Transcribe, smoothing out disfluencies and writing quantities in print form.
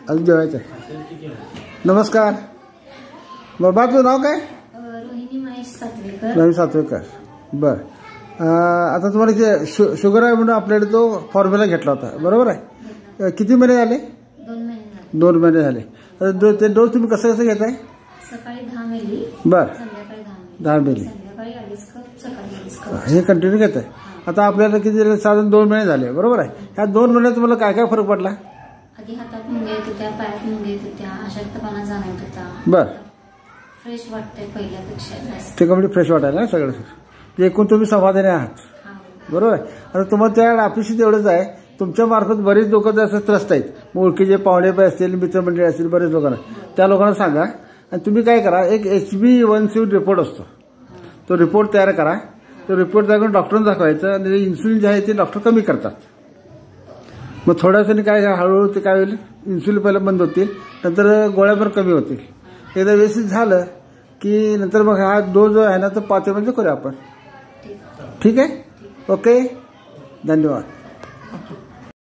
अजून जेवायचं आहे. नमस्कार. बरं तुझं नाव काय? रोहिणी महेश सातवेकर. रवी सातवेकर. बरं आता तुम्हाला इथे शुगर आहे म्हणून आपल्याकडे तो फॉर्म्युला घेतला होता बरोबर आहे. किती महिने झाले? 2 महिने झाले. ते डोस तुम्ही कसं घेताय? सकाळी 10 मिली. बरं संध्याकाळी 10 मिली. संध्याकाळी 2.5 कप, सकाळी 2.5 कप. हे कंटिन्यू घेत आहे. आता आपल्याला किती झाले? साधारण 2 महिने झाले बरोबर आहे. ह्या 2 महिन्यात तुम्हाला काय काय फरक पडला? आधी हातात मुंग्या येत होत्या, पायात मुंग्या येत होत्या, अशक्तपणा जाणवत होता. बरं फ्रेश वाटतंय पहिल्यापेक्षा जास्त. ते कम्प्लीट फ्रेश वाटायला ना सगळं. एकूण तुम्ही समाधानी आहात बरोबर आहे. आता तुम्हाला त्या अपेक्षित एवढंच आहे. तुमच्या मार्फत बरेच लोक जास्त त्रस्त आहेत. ओळखीचे पाहुणे असतील, मित्रमंडळी असतील, बरेच लोकांना त्या लोकांना सांगा. आणि तुम्ही काय करा, एक HbA1c रिपोर्ट असतो तो रिपोर्ट तयार करा. तो रिपोर्ट तयार करून डॉक्टरांना दाखवायचं आणि इन्सुलिन जे आहे ते डॉक्टर कमी करतात. मग थोड्यासाठी काय हळूहळू ते काय होईल, इन्सुलिन पहिला बंद होतील, नंतर गोळ्या पण कमी होतील. एकदा व्यवस्थित झालं की नंतर मग हा डोस जो आहे ना तो 5 महिने करूया आपण. ठीक आहे. ओके धन्यवाद.